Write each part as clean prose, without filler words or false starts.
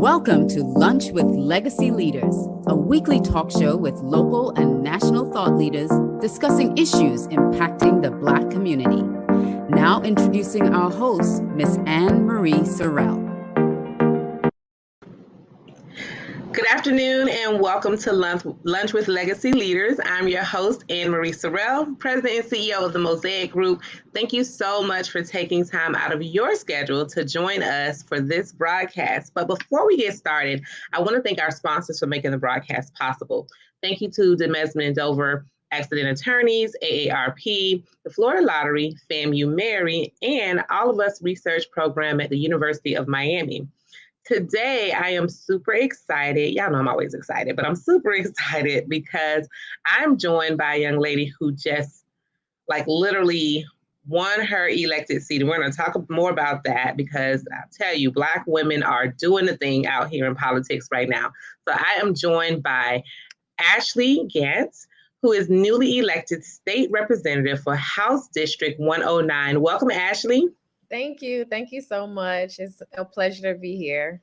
Welcome to Lunch with Legacy Leaders, a weekly talk show with local and national thought leaders discussing issues impacting the Black community. Now introducing our host, Ms. Anne Marie Sorrell. Good afternoon and welcome to Lunch with Legacy Leaders. I'm your host, Anne Marie Sorrell, President and CEO of the Mosaic Group. Thank you so much for taking time out of your schedule to join us for this broadcast. But before we get started, I want to thank our sponsors for making the broadcast possible. Thank you to Desmond and Dover Accident Attorneys, AARP, the Florida Lottery, FAMU Mary, and All of Us Research Program at the University of Miami. Today, I am super excited. Y'all know I'm always excited, but I'm super excited because I'm joined by a young lady who just literally won her elected seat. And we're going to talk more about that because I'll tell you, Black women are doing the thing out here in politics right now. So I am joined by Ashley Gantt, who is newly elected state representative for House District 109. Welcome, Ashley. Thank you. Thank you so much. It's a pleasure to be here.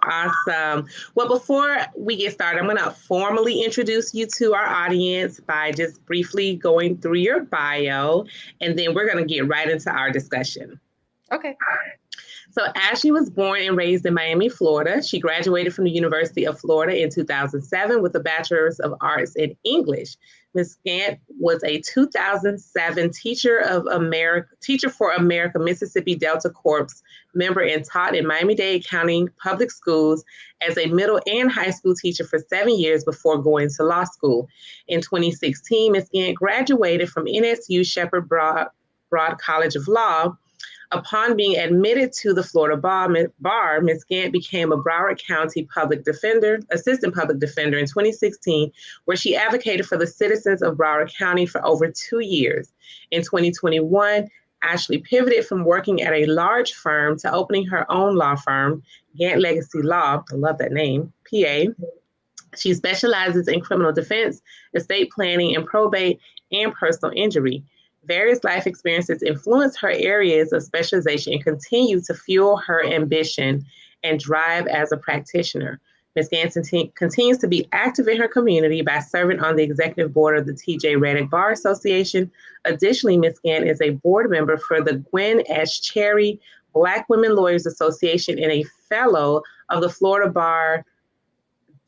Awesome. Well, before we get started, I'm going to formally introduce you to our audience by just briefly going through your bio, and then we're going to get right into our discussion. Okay. So Ashley was born and raised in Miami, Florida. She graduated from the University of Florida in 2007 with a Bachelor's of Arts in English. Ms. Gantt was a 2007 Teacher for America Mississippi Delta Corps member and taught in Miami-Dade County Public Schools as a middle and high school teacher for 7 years before going to law school. In 2016, Ms. Gantt graduated from NSU Shepherd Broad College of Law. Upon being admitted to the Florida Bar, Ms. Gantt became a Broward County Assistant Public Defender in 2016, where she advocated for the citizens of Broward County for over 2 years. In 2021, Ashley pivoted from working at a large firm to opening her own law firm, Gantt Legacy Law, I love that name, PA. She specializes in criminal defense, estate planning, and probate, and personal injury. Various life experiences influence her areas of specialization and continue to fuel her ambition and drive as a practitioner. Ms. Gantt continues to be active in her community by serving on the executive board of the T.J. Reddick Bar Association. Additionally, Ms. Gantt is a board member for the Gwen S. Cherry Black Women Lawyers Association and a fellow of the Florida Bar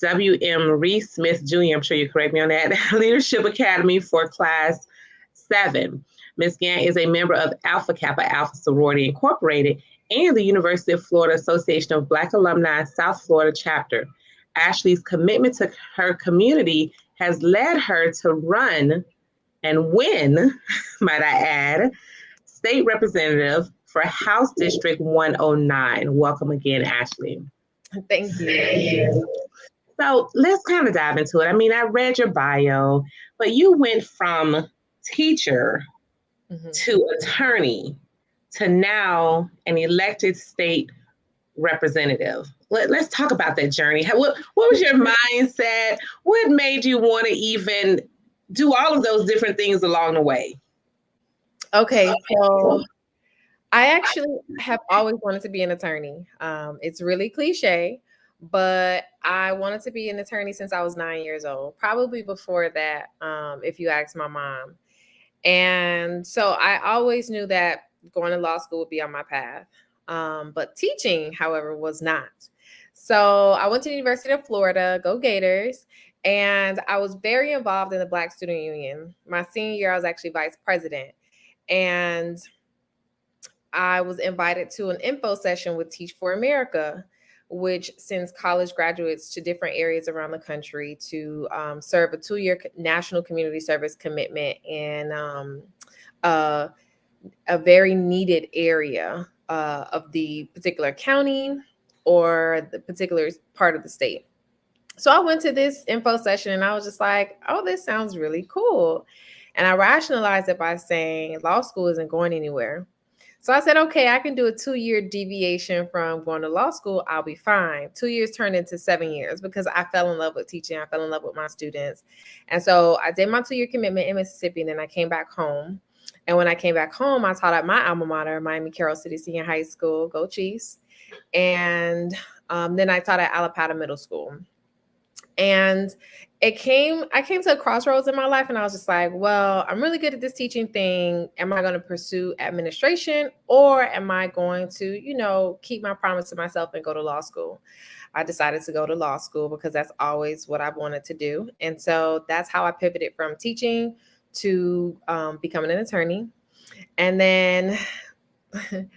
W.M. Reese Smith Jr., I'm sure you correct me on that, Leadership Academy for Class 7. Ms. Gantt is a member of Alpha Kappa Alpha Sorority Incorporated and the University of Florida Association of Black Alumni South Florida Chapter. Ashley's commitment to her community has led her to run and win, might I add, state representative for House District 109. Welcome again, Ashley. Thank you. So let's kind of dive into it. I mean, I read your bio, but you went from teacher to attorney to now an elected state representative. Let's talk about that journey. What was your mindset? What made you want to even do all of those different things along the way? Okay, so I actually have always wanted to be an attorney. It's really cliche, but I wanted to be an attorney since I was 9 years old, probably before that, if you ask my mom. And so I always knew that going to law school would be on my path. But teaching, however, was not. So I went to the University of Florida, go Gators, and I was very involved in the Black Student Union. My senior year, I was actually vice president. And I was invited to an info session with Teach for America, which sends college graduates to different areas around the country to serve a 2-year national community service commitment in a very needed area of the particular county or the particular part of the state. So I went to this info session and I was just like, oh, this sounds really cool. And I rationalized it by saying law school isn't going anywhere. So I said, okay, I can do a 2-year deviation from going to law school. I'll be fine. 2 years turned into 7 years because I fell in love with teaching. I fell in love with my students. And so I did my 2-year commitment in Mississippi, and then I came back home. And when I came back home, I taught at my alma mater, Miami Carroll City Senior High School, go Chiefs. And then I taught at Alapata Middle School. And I came to a crossroads in my life, and I was just like, well, I'm really good at this teaching thing. Am I going to pursue administration, or am I going to, keep my promise to myself and go to law school? I decided to go to law school because that's always what I wanted to do. And so that's how I pivoted from teaching to becoming an attorney. And then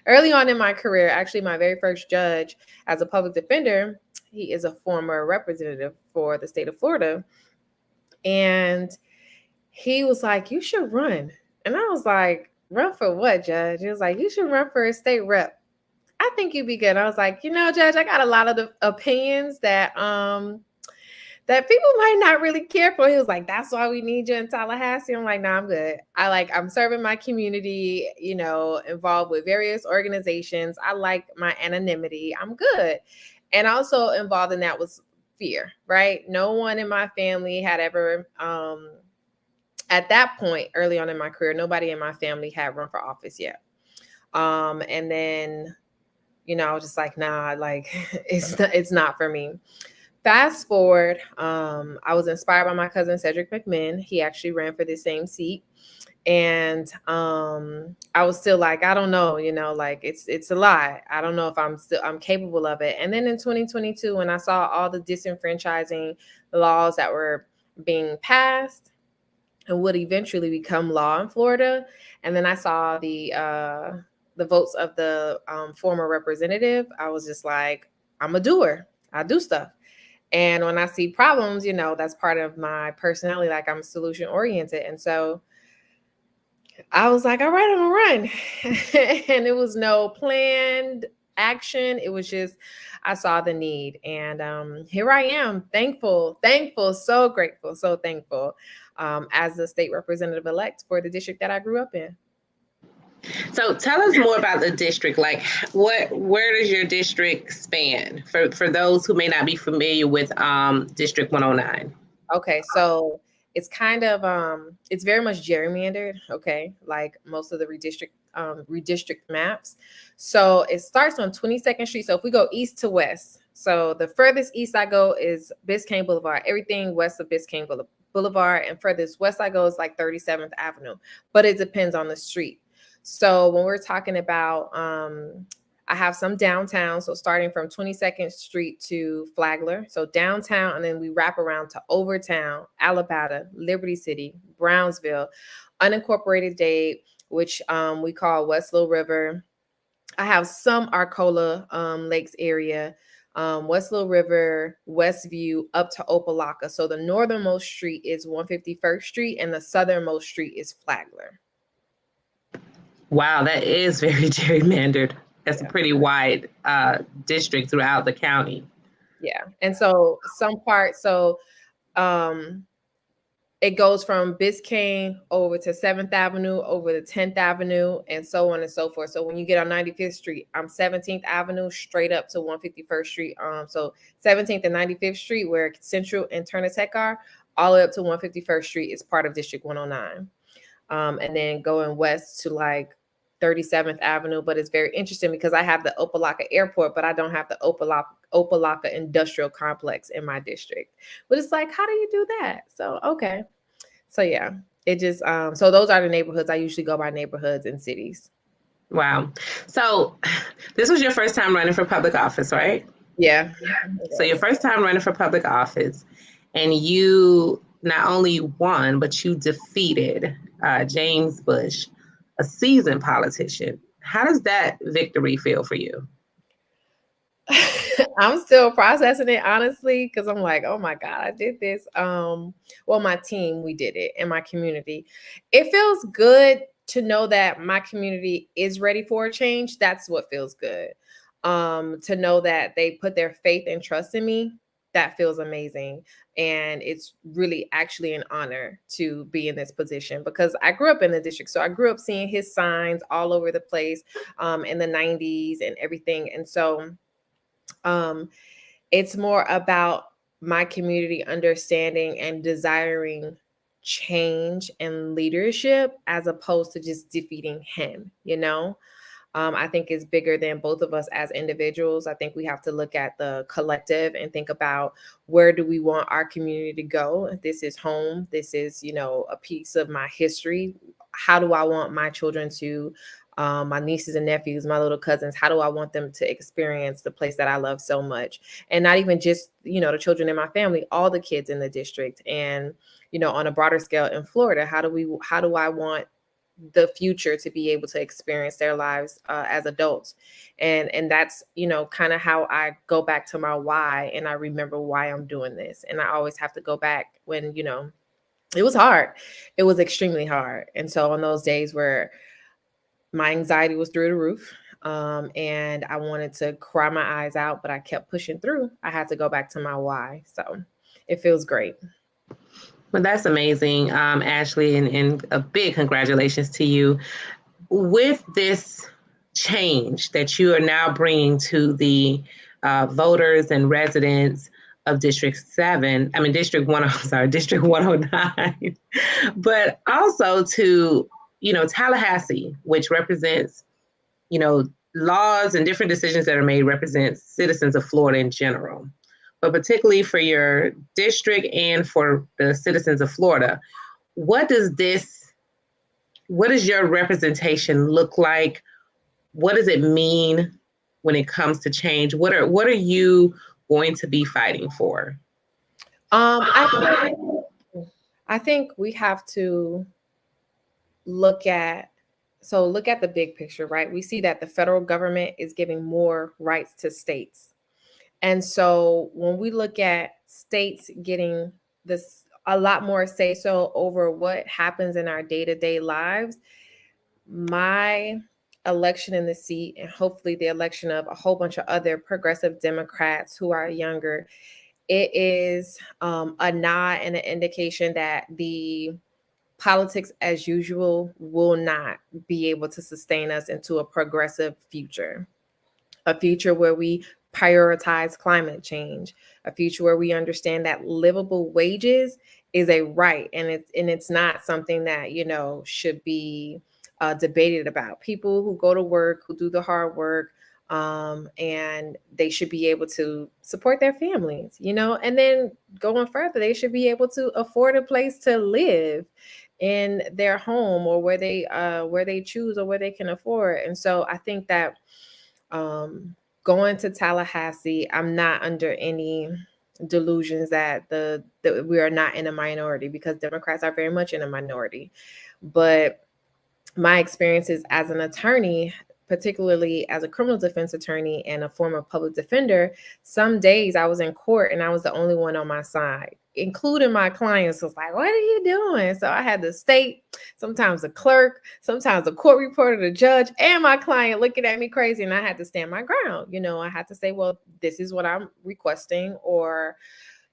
early on in my career, actually, my very first judge as a public defender, he is a former representative for the state of Florida. And he was like, you should run. And I was like, run for what, Judge? He was like, you should run for a state rep. I think you'd be good. I was like, Judge, I got a lot of the opinions that that people might not really care for. He was like, that's why we need you in Tallahassee. I'm like, no, I'm good. I'm serving my community, involved with various organizations. I like my anonymity. I'm good. And also involved in that was fear, right? No one in my family had ever, at that point, early on in my career, nobody in my family had run for office yet. And then, I was just like, nah, like it's not for me. Fast forward, I was inspired by my cousin Cedric McMinn. He actually ran for the same seat. And I was still like, I don't know, like it's a lot. I don't know if I'm capable of it. And then in 2022, when I saw all the disenfranchising laws that were being passed and would eventually become law in Florida, and then I saw the votes of the former representative, I was just like, I'm a doer. I do stuff. And when I see problems, that's part of my personality. Like, I'm solution oriented. And so I was like, all right, I'm gonna run. And it was no planned action. It was just, I saw the need. And here I am, thankful, so grateful, so thankful as the state representative elect for the district that I grew up in. So tell us more about the district. Like, where does your district span for those who may not be familiar with District 109? Okay, so it's kind of it's very much gerrymandered. Okay, like most of the redistrict maps. So it starts on 22nd Street. So if we go east to west, so the furthest east I go is Biscayne Boulevard. Everything west of Biscayne Boulevard, and furthest west I go is like 37th Avenue. But it depends on the street. So when we're talking about, I have some downtown. So starting from 22nd Street to Flagler. So downtown, and then we wrap around to Overtown, Alapata, Liberty City, Brownsville, unincorporated Dade, which we call West Little River. I have some Arcola Lakes area, West Little River, Westview, up to Opelika. So the northernmost street is 151st Street, and the southernmost street is Flagler. Wow, that is very gerrymandered. That's a pretty wide district throughout the county. Yeah. And so some parts, it goes from Biscayne over to 7th Avenue, over to 10th Avenue, and so on and so forth. So when you get on 95th Street, 17th Avenue straight up to 151st Street. So 17th and 95th Street, where Central and Turner Tech are, all the way up to 151st Street is part of District 109. And then going west to like 37th Avenue, but it's very interesting because I have the Opelika Airport, but I don't have the Opelika Industrial Complex in my district. But it's like, how do you do that? So, okay. So yeah, it just, so those are the neighborhoods. I usually go by neighborhoods and cities. Wow. So this was your first time running for public office, right? Yeah. So your first time running for public office, and you not only won, but you defeated James Bush, a seasoned politician. How does that victory feel for you? I'm still processing it, honestly, because I'm like, oh my God, I did this. Well, my team, we did it, and my community. It feels good to know that my community is ready for a change. That's what feels good. To know that they put their faith and trust in me, that feels amazing. And it's really actually an honor to be in this position because I grew up in the district. So I grew up seeing his signs all over the place in the 90s and everything. And so it's more about my community understanding and desiring change and leadership as opposed to just defeating him, I think is bigger than both of us as individuals. I think we have to look at the collective and think about, where do we want our community to go? This is home. This is, a piece of my history. How do I want my children to, my nieces and nephews, my little cousins, how do I want them to experience the place that I love so much? And not even just, the children in my family, all the kids in the district. And, on a broader scale in Florida, how do I want the future to be able to experience their lives as adults? And that's, kind of how I go back to my why, and I remember why I'm doing this. And I always have to go back when, it was hard. It was extremely hard. And so on those days where my anxiety was through the roof, and I wanted to cry my eyes out, but I kept pushing through, I had to go back to my why. So it feels great. Well, that's amazing, Ashley, and a big congratulations to you. With this change that you are now bringing to the voters and residents of District 109, but also to, Tallahassee, which represents, laws and different decisions that are made represent citizens of Florida in general, but particularly for your district and for the citizens of Florida. What does your representation look like? What does it mean when it comes to change? What are you going to be fighting for? I think we have to look at the big picture, right? We see that the federal government is giving more rights to states. And so when we look at states getting this a lot more say so over what happens in our day-to-day lives, my election in the seat, and hopefully the election of a whole bunch of other progressive Democrats who are younger, it is a nod and an indication that the politics as usual will not be able to sustain us into a progressive future, a future where we prioritize climate change, a future where we understand that livable wages is a right, and it's not something that should be debated about. People who go to work, who do the hard work, and they should be able to support their families, and then going further, they should be able to afford a place to live in their home, or where they choose, or where they can afford. And so I think that going to Tallahassee, I'm not under any delusions that that we are not in a minority, because Democrats are very much in a minority. But my experiences as an attorney, particularly as a criminal defense attorney and a former public defender, some days I was in court and I was the only one on my side, including my clients. Was like, what are you doing? So I had the state, sometimes the clerk, sometimes the court reporter, the judge, and my client looking at me crazy, and I had to stand my ground. I had to say, well, this is what I'm requesting, or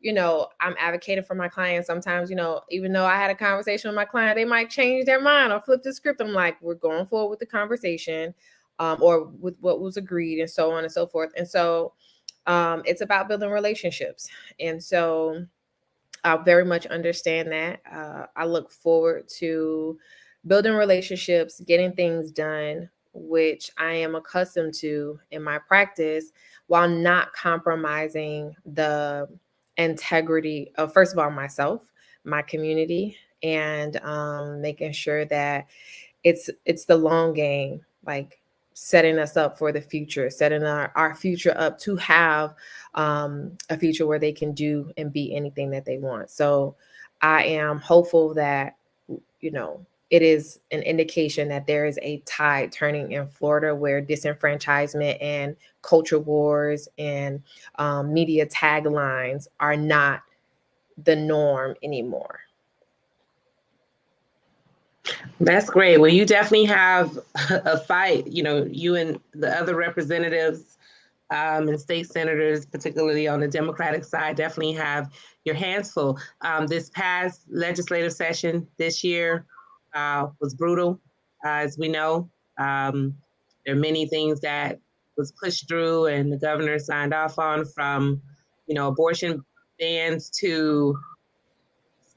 I'm advocating for my client. Sometimes, even though I had a conversation with my client, they might change their mind or flip the script. I'm like, we're going forward with the conversation, or with what was agreed, and so on and so forth. And so it's about building relationships. And so I very much understand that. I look forward to building relationships, getting things done, which I am accustomed to in my practice, while not compromising the integrity of, first of all, myself, my community, and making sure that it's the long game, like setting us up for the future, setting our future up to have a future where they can do and be anything that they want. So I am hopeful that, it is an indication that there is a tide turning in Florida, where disenfranchisement and culture wars and media taglines are not the norm anymore. That's great. Well, you definitely have a fight. You and the other representatives and state senators, particularly on the Democratic side, definitely have your hands full. This past legislative session this year was brutal, as we know. There are many things that was pushed through and the governor signed off on, from, abortion bans to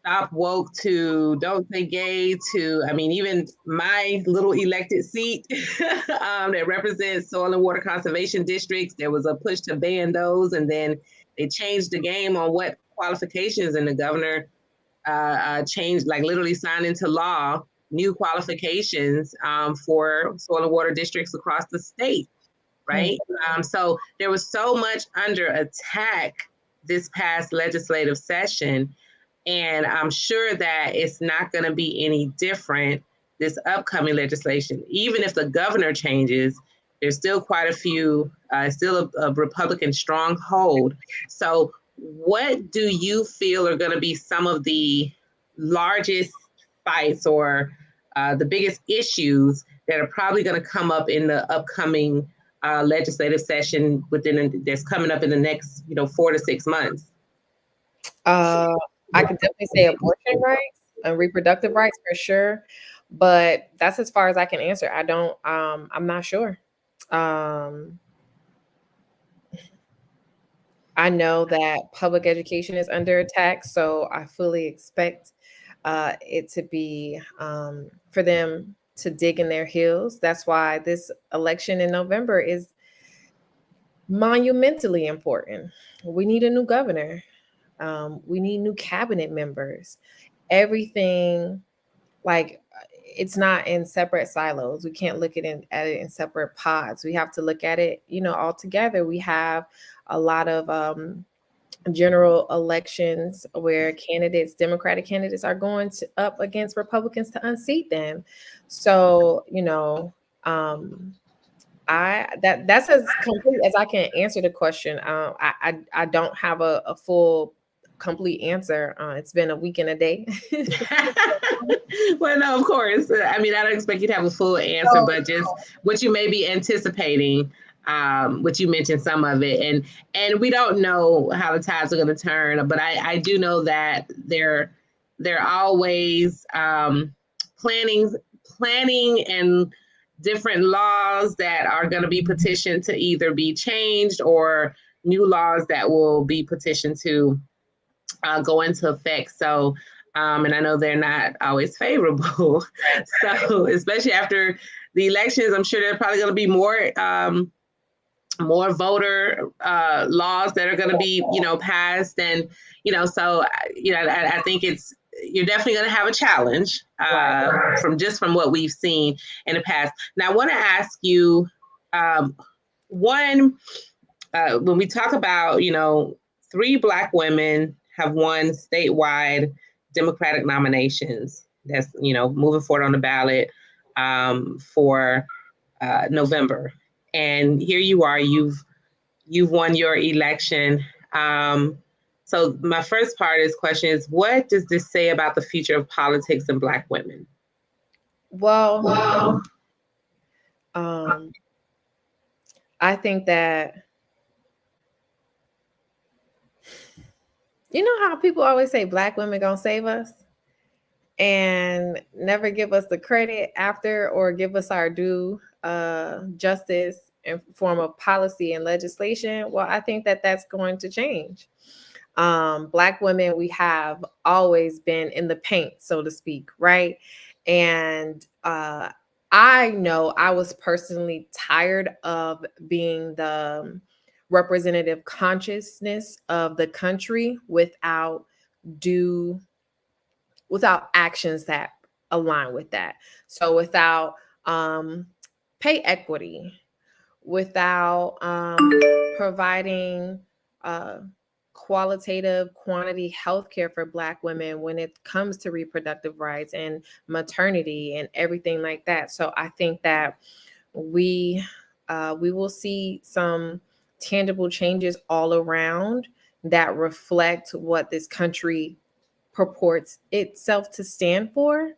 stop woke to don't say gay to, I mean, even my little elected seat that represents soil and water conservation districts, there was a push to ban those. And then they changed the game on what qualifications, and the governor changed, like literally signed into law, new qualifications for soil and water districts across the state, right? So there was so much under attack this past legislative session. And I'm sure that it's not going to be any different this upcoming legislation. Even if the governor changes, there's still quite a few, still a Republican stronghold. So what do you feel are going to be some of the largest fights or the biggest issues that are probably going to come up in the upcoming legislative session that's coming up in the next 4 to 6 months? I could definitely say abortion rights and reproductive rights for sure, but that's as far as I can answer. I don't. I'm not sure. I know that public education is under attack, so I fully expect it to be for them to dig in their heels. That's why this election in November is monumentally important. We need a new governor. We need new cabinet members. Everything, like, it's not in separate silos. We can't look at it in separate pods. We have to look at it, all together. We have a lot of general elections where Democratic candidates are going up against Republicans to unseat them. So, that's as complete as I can answer the question. I don't have a full complete answer. It's been a week and a day. Well, no, of course. I mean, I don't expect you to have a full answer, but just what you may be anticipating. Which you mentioned some of it, and we don't know how the tides are going to turn, but I do know that they're always planning and different laws that are going to be petitioned to either be changed, or new laws that will be petitioned to go into effect. So, and I know they're not always favorable. So, especially after the elections, I'm sure there are probably going to be more voter laws that are going to be, passed, and so I think you're definitely going to have a challenge from what we've seen in the past. Now, I want to ask you, when we talk about 3 Black women have won statewide Democratic nominations. That's moving forward on the ballot for November. And here you are, you've won your election. So my first question is, what does this say about the future of politics and Black women? Well, I think that, how people always say Black women gonna save us and never give us the credit after, or give us our due justice in form of policy and legislation. Well, I think that that's going to change. Black women, we have always been in the paint, so to speak, right? And I know I was personally tired of being the representative consciousness of the country without actions that align with that. So without pay equity, without providing qualitative quantity healthcare for Black women when it comes to reproductive rights and maternity and everything like that. So I think that we will see some tangible changes all around that reflect what this country purports itself to stand for,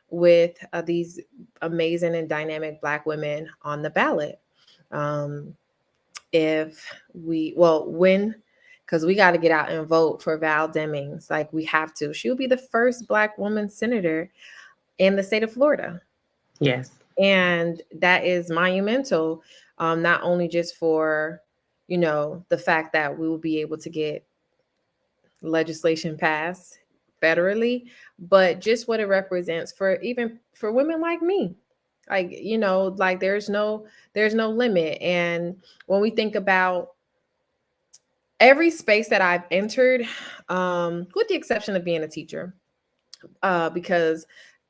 with these amazing and dynamic Black women on the ballot. Because we got to get out and vote for Val Demings. Like, we have to. She'll be the first Black woman senator in the state of Florida. Yes. And that is monumental, not only just for, the fact that we will be able to get legislation passed federally, but just what it represents for even for women like me. Like, like there's no limit. And when we think about every space that I've entered, with the exception of being a teacher, because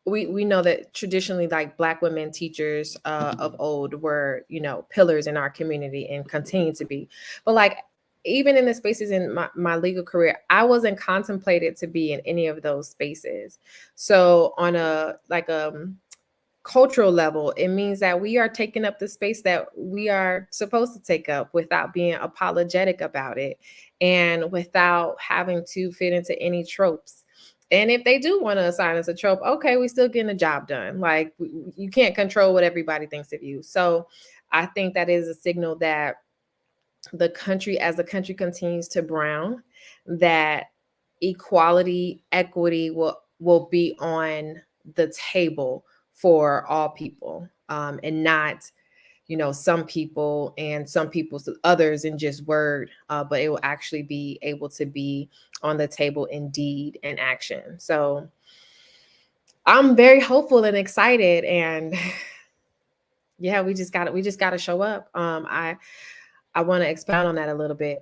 we know that traditionally, like, Black women teachers of old were, pillars in our community and continue to be. But like, even in the spaces in my legal career, I wasn't contemplated to be in any of those spaces. So on a cultural level, it means that we are taking up the space that we are supposed to take up without being apologetic about it and without having to fit into any tropes. And if they do want to assign us a trope, okay, we still getting the job done. Like, you can't control what everybody thinks of you. So I think that is a signal that as the country continues to brown, that equality, equity will be on the table for all people, and not, some people and some people's others in just word, but it will actually be able to be on the table in deed and action. So I'm very hopeful and excited, and yeah, we just got to show up. I want to expound on that a little bit.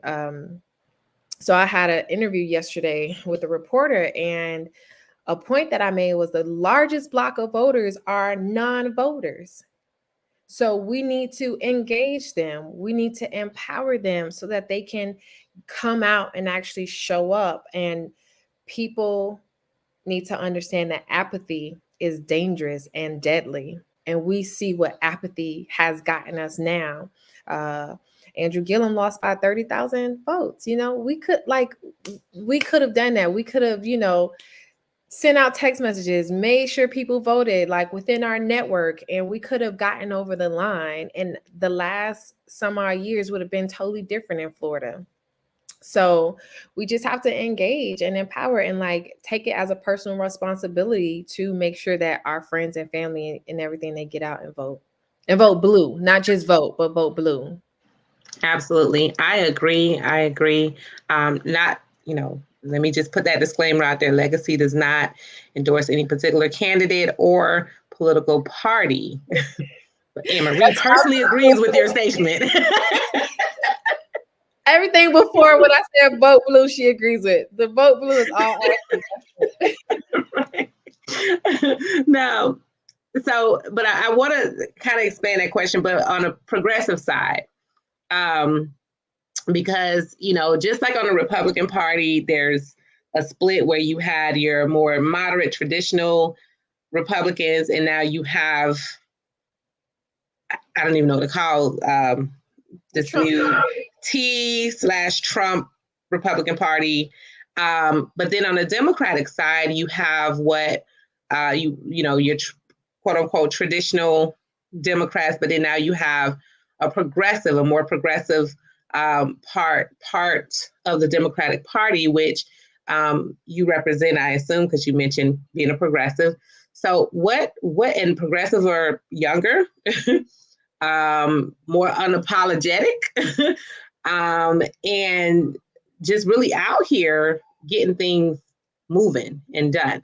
So I had an interview yesterday with a reporter, and a point that I made was the largest block of voters are non-voters. So we need to engage them. We need to empower them so that they can come out and actually show up. And people need to understand that apathy is dangerous and deadly. And we see what apathy has gotten us now. Andrew Gillum lost by 30,000 votes. We could have done that. We could have, sent out text messages, made sure people voted like within our network, and we could have gotten over the line. And the last some odd years would have been totally different in Florida. So we just have to engage and empower and like take it as a personal responsibility to make sure that our friends and family and everything, they get out and vote blue, not just vote, but vote blue. Absolutely. I agree. Not, let me just put that disclaimer out there. Legacy does not endorse any particular candidate or political party. But Anne-Marie personally agrees with your statement. Everything before when I said vote blue, she agrees with. The vote blue is all right. No. So, but I want to kind of expand that question, but on a progressive side. Because, just like on the Republican Party, there's a split where you had your more moderate traditional Republicans, and now you have, I don't even know what to call this new T/Trump Republican Party. But then on the Democratic side, you have what your quote unquote traditional Democrats, but then now you have a more progressive part of the Democratic Party, which you represent, I assume, because you mentioned being a progressive. So and progressives are younger, more unapologetic, and just really out here getting things moving and done.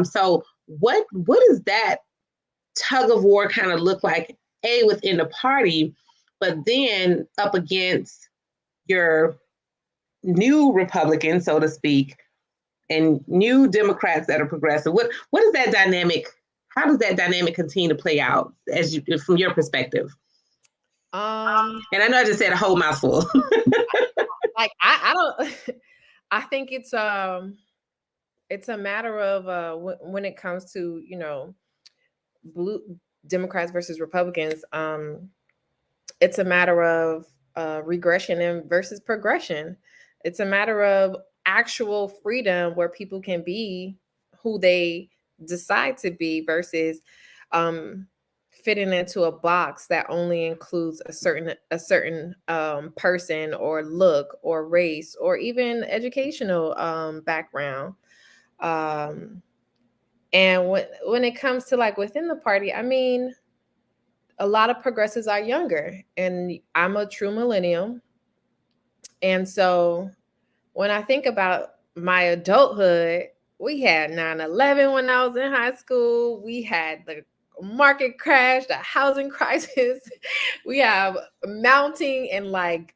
So what does that tug of war kind of look like, within the party, but then up against your new Republicans, so to speak, and new Democrats that are progressive? What is that dynamic? How does that dynamic continue to play out from your perspective? And I know I just said a whole mouthful. Like I don't. I think it's a matter of when it comes to blue Democrats versus Republicans. It's a matter of regression and versus progression. It's a matter of actual freedom where people can be who they decide to be versus fitting into a box that only includes a certain person or look or race or even educational background. And when it comes to like within the party, I mean, a lot of progressives are younger, and I'm a true millennial. And so when I think about my adulthood, We had 9/11 when I was in high school. We had the market crash, the housing crisis. We have mounting and like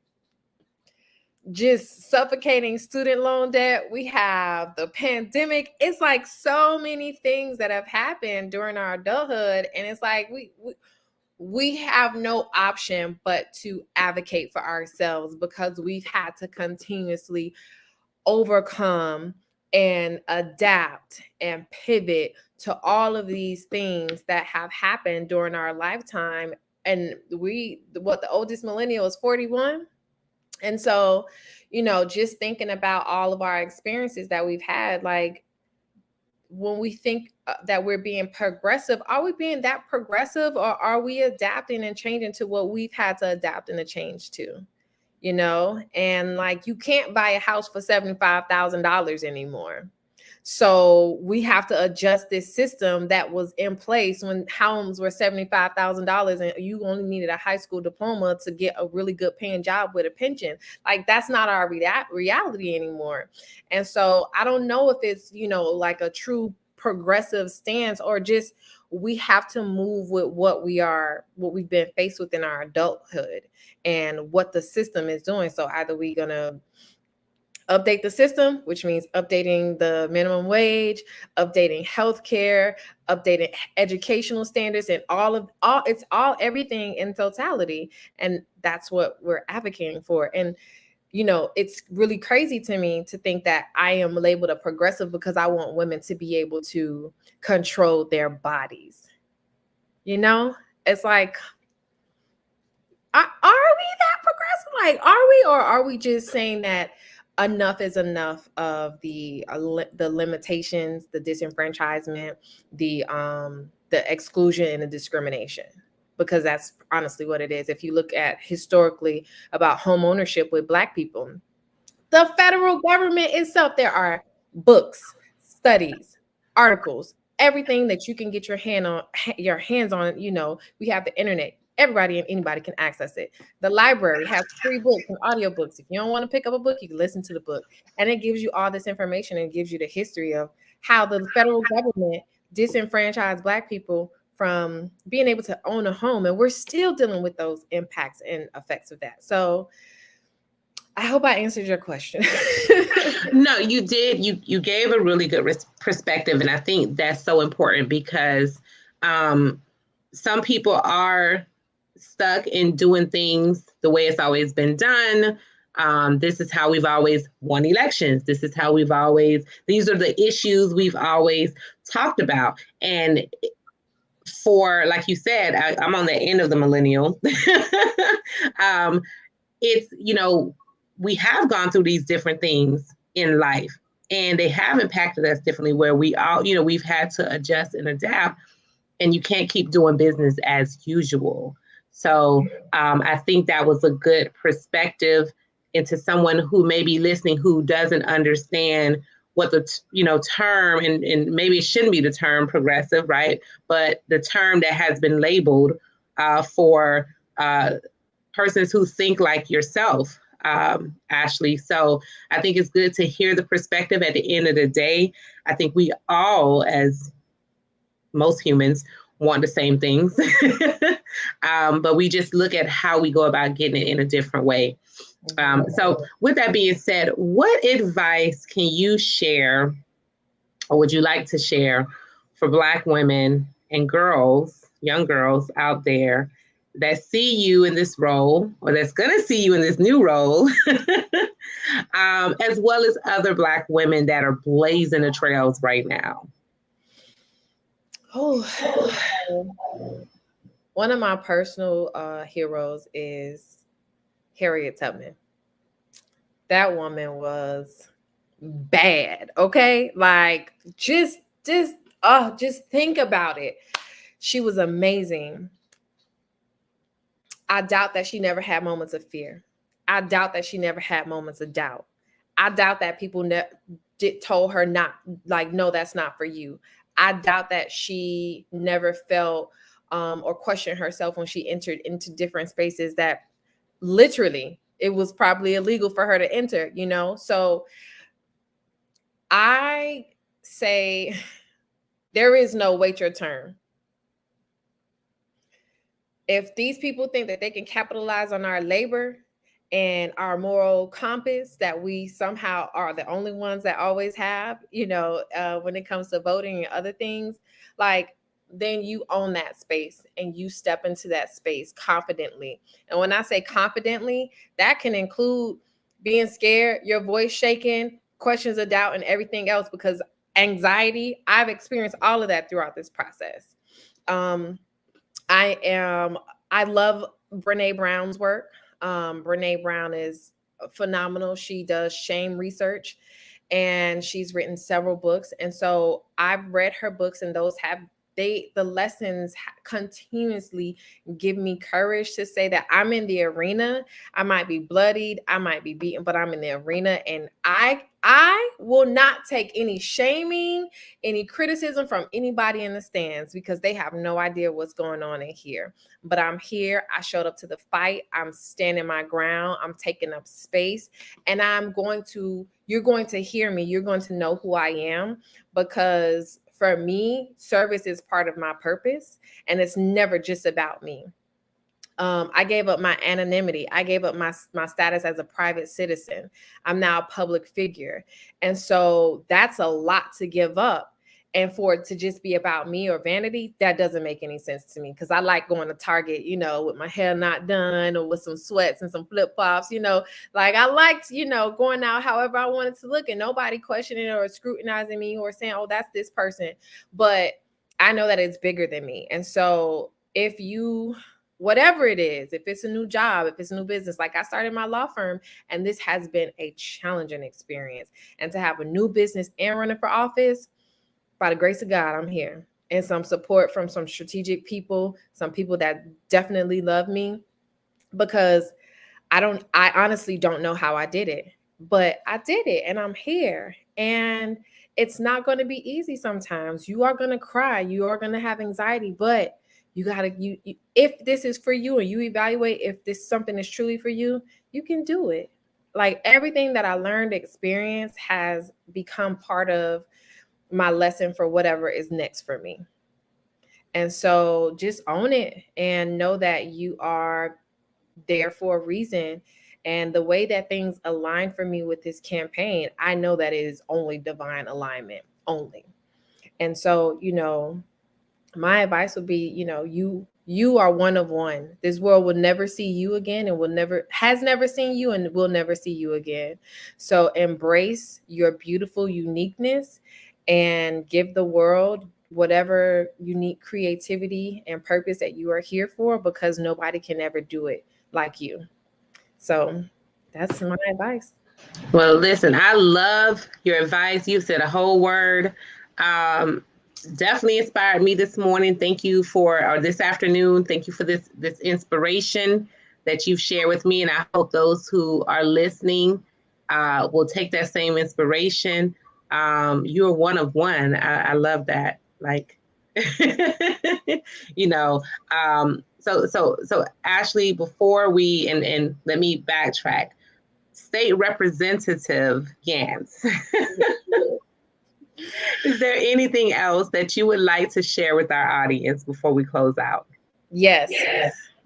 just suffocating student loan debt. We have the pandemic. It's like so many things that have happened during our adulthood. And it's like we have no option but to advocate for ourselves because we've had to continuously overcome and adapt and pivot to all of these things that have happened during our lifetime. And the oldest millennial is 41. And so, just thinking about all of our experiences that we've had, like when we think that we're being progressive, are we being that progressive, or are we adapting and changing to what we've had to adapt and to change to? And like you can't buy a house for $75,000 anymore. So we have to adjust this system that was in place when homes were $75,000 and you only needed a high school diploma to get a really good paying job with a pension. Like that's not our reality anymore. And so I don't know if it's, like a true progressive stance or just we have to move with what we've been faced with in our adulthood and what the system is doing. So either we're going to update the system, which means updating the minimum wage, updating healthcare, updating educational standards, and everything in totality. And that's what we're advocating for. And it's really crazy to me to think that I am labeled a progressive because I want women to be able to control their bodies. It's like, are we that progressive? Like, are we, or are we just saying that enough is enough of the limitations, the disenfranchisement, the exclusion and the discrimination? Because that's honestly what it is. If you look at historically about home ownership with Black people, the federal government itself, there are books, studies, articles, everything that you can get your hands on. We have the internet. Everybody and anybody can access it. The library has free books and audiobooks. If you don't want to pick up a book, you can listen to the book. And it gives you all this information and gives you the history of how the federal government disenfranchised Black people from being able to own a home. And we're still dealing with those impacts and effects of that. So I hope I answered your question. No, you did. You gave a really good perspective. And I think that's so important because some people are stuck in doing things the way it's always been done. This is how we've always won elections. This is how these are the issues we've always talked about. And for, like you said, I'm on the end of the millennial. It's, we have gone through these different things in life and they have impacted us differently where we all, we've had to adjust and adapt, and you can't keep doing business as usual. So I think that was a good perspective into someone who may be listening who doesn't understand what the term, and maybe it shouldn't be the term progressive, right? But the term that has been labeled for persons who think like yourself, Ashley. So I think it's good to hear the perspective. At the end of the day, I think we all, as most humans, want the same things, but we just look at how we go about getting it in a different way. So with that being said, what advice can you share, or would you like to share, for Black women and girls, young girls out there that see you in this role, or that's going to see you in this new role, as well as other Black women that are blazing the trails right now? Oh, one of my personal heroes is Harriet Tubman. That woman was bad. Okay, like just think about it. She was amazing. I doubt that she never had moments of fear. I doubt that she never had moments of doubt. I doubt that people told her not, like, no, that's not for you. I doubt that she never felt or questioned herself when she entered into different spaces that literally it was probably illegal for her to enter, So I say there is no wait your turn. If these people think that they can capitalize on our labor and our moral compass that we somehow are the only ones that always have, when it comes to voting and other things, like, then you own that space and you step into that space confidently. And when I say confidently, that can include being scared, your voice shaking, questions of doubt, and everything else, because anxiety, I've experienced all of that throughout this process. I love Brene Brown's work. Brene Brown is phenomenal. She does shame research and she's written several books. And so I've read her books, and those the lessons continuously give me courage to say that I'm in the arena. I might be bloodied, I might be beaten, but I'm in the arena, and I will not take any shaming, any criticism from anybody in the stands, because they have no idea what's going on in here. But I'm here. I showed up to the fight. I'm standing my ground. I'm taking up space, and you're going to hear me. You're going to know who I am, because for me, service is part of my purpose, and it's never just about me. I gave up my anonymity. I gave up my status as a private citizen. I'm now a public figure. And so that's a lot to give up. And for it to just be about me or vanity, that doesn't make any sense to me, because I like going to Target, with my hair not done or with some sweats and some flip-flops, like I liked, going out however I wanted to look, and nobody questioning or scrutinizing me or saying, oh, that's this person. But I know that it's bigger than me. And so whatever it is, if it's a new job, if it's a new business, like I started my law firm, and this has been a challenging experience. And to have a new business and running for office, by the grace of God, I'm here. And some support from some strategic people, some people that definitely love me, because I honestly don't know how I did it, but I did it, and I'm here. And it's not going to be easy sometimes. You are going to cry. You are going to have anxiety, but you got to, if this is for you and you evaluate if this something is truly for you, you can do it. Like, everything that I learned, experience has become part of my lesson for whatever is next for me. And so just own it and know that you are there for a reason. And the way that things align for me with this campaign, I know that it is only divine alignment, only. And so, my advice would be, you are one of one. This world will never see you again, and has never seen you, and will never see you again. So embrace your beautiful uniqueness and give the world whatever unique creativity and purpose that you are here for, because nobody can ever do it like you. So that's my advice. Well, listen, I love your advice. You said a whole word. Definitely inspired me this morning. Thank you or this afternoon. Thank you for this inspiration that you've shared with me. And I hope those who are listening will take that same inspiration. You're one of one. I love that. Like, so Ashley, before we, and let me backtrack, State Representative Gantt. Is there anything else that you would like to share with our audience before we close out? Yes.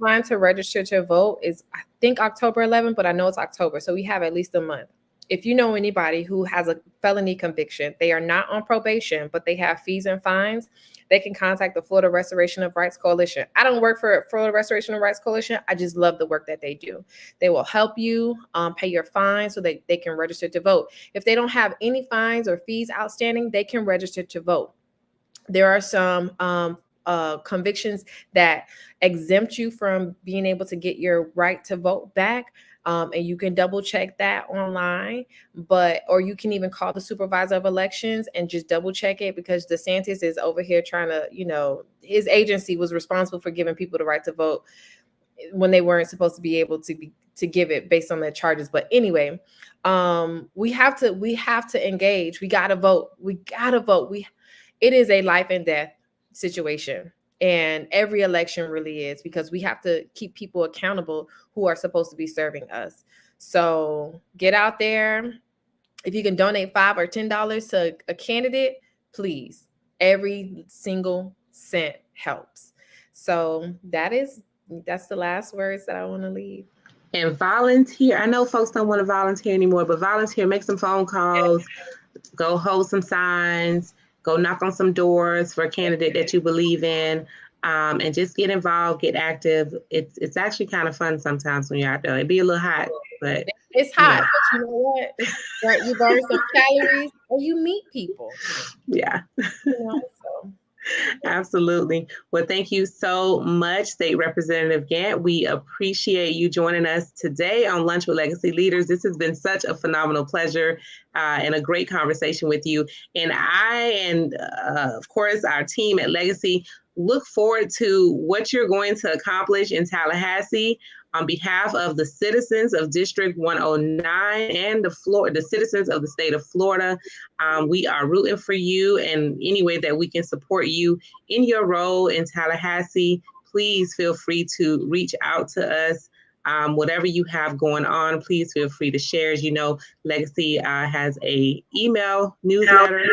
Time to register to vote is, I think, October 11th, but I know it's October. So we have at least a month. If you know anybody who has a felony conviction, they are not on probation, but they have fees and fines, they can contact the Florida Restoration of Rights Coalition. I don't work for Florida Restoration of Rights Coalition. I just love the work that they do. They will help you pay your fines so that they can register to vote. If they don't have any fines or fees outstanding, they can register to vote. There are some convictions that exempt you from being able to get your right to vote back. And you can double check that online, or you can even call the supervisor of elections and just double check it, because DeSantis is over here trying to, his agency was responsible for giving people the right to vote when they weren't supposed to be able to give it based on their charges. But anyway, we have to engage. We got to vote. It is a life and death situation. And every election really is, because we have to keep people accountable who are supposed to be serving us. So get out there. If you can donate $5 or $10 to a candidate, please. Every single cent helps. So that's the last words that I want to leave. And volunteer. I know folks don't want to volunteer anymore, but volunteer, make some phone calls, go hold some signs, go knock on some doors for a candidate that you believe in, and just get involved, get active. It's actually kind of fun sometimes when you're out there. It'd be a little hot, but it's hot. But you know what? Right, you burn some calories or you meet people. Yeah. So. Absolutely. Well, thank you so much, State Representative Gantt. We appreciate you joining us today on Lunch with Legacy Leaders. This has been such a phenomenal pleasure and a great conversation with you. And of course, our team at Legacy look forward to what you're going to accomplish in Tallahassee on behalf of the citizens of District 109 and the citizens of the state of Florida. We are rooting for you, and any way that we can support you in your role in Tallahassee, please feel free to reach out to us. Whatever you have going on, please feel free to share. As you know, Legacy has a email newsletter,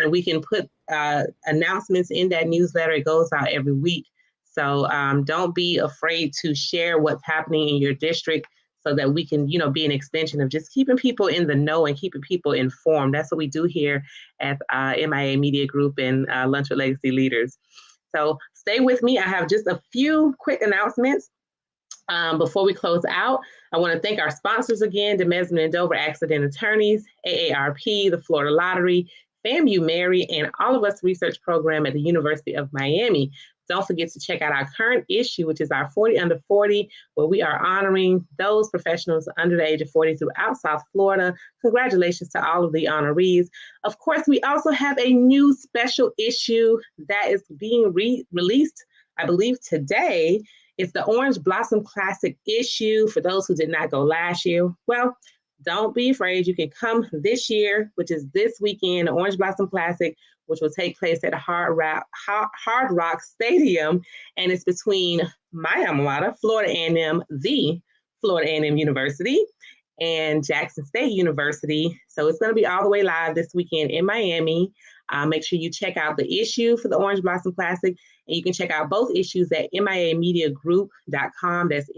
and we can put announcements in that newsletter. It goes out every week. So don't be afraid to share what's happening in your district so that we can, be an extension of just keeping people in the know and keeping people informed. That's what we do here at MIA Media Group and Lunch with Legacy Leaders. So stay with me. I have just a few quick announcements. Before we close out, I want to thank our sponsors again, Demesman and Dover Accident Attorneys, AARP, the Florida Lottery, FAMU Mary, and All of Us Research Program at the University of Miami. Don't forget to check out our current issue, which is our 40 Under 40, where we are honoring those professionals under the age of 40 throughout South Florida. Congratulations to all of the honorees. Of course, we also have a new special issue that is being released, I believe, today. It's the Orange Blossom Classic issue for those who did not go last year. Well, don't be afraid. You can come this year, which is this weekend, the Orange Blossom Classic, which will take place at Hard Rock Stadium. And it's between my alma mater, Florida A&M, the Florida A&M University, and Jackson State University. So it's going to be all the way live this weekend in Miami. Make sure you check out the issue for the Orange Blossom Classic, and you can check out both issues at miamediagroup.com. That's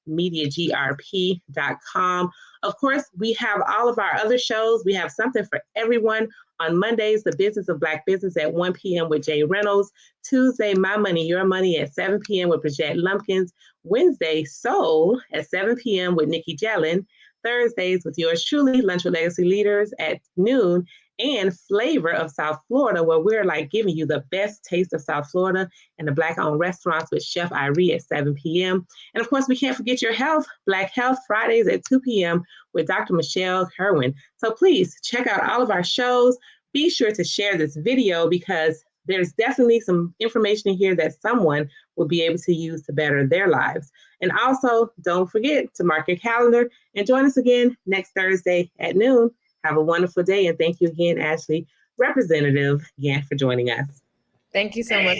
miamediagrp.com. Of course, we have all of our other shows. We have something for everyone. On Mondays, The Business of Black Business at 1 p.m. with Jay Reynolds. Tuesday, My Money, Your Money at 7 p.m. with Bridget Lumpkins. Wednesday, Soul at 7 p.m. with Nikki Jellin. Thursdays with yours truly, Lunch with Legacy Leaders at noon. And Flavor of South Florida, where we're giving you the best taste of South Florida and the Black-owned restaurants with Chef Irie at 7 p.m. And of course, we can't forget your health, Black Health Fridays at 2 p.m. with Dr. Michelle Kerwin. So please check out all of our shows. Be sure to share this video because there's definitely some information in here that someone will be able to use to better their lives. And also, don't forget to mark your calendar and join us again next Thursday at noon. Have a wonderful day, and thank you again, Ashley, Representative Gantt, for joining us. Thank you so much.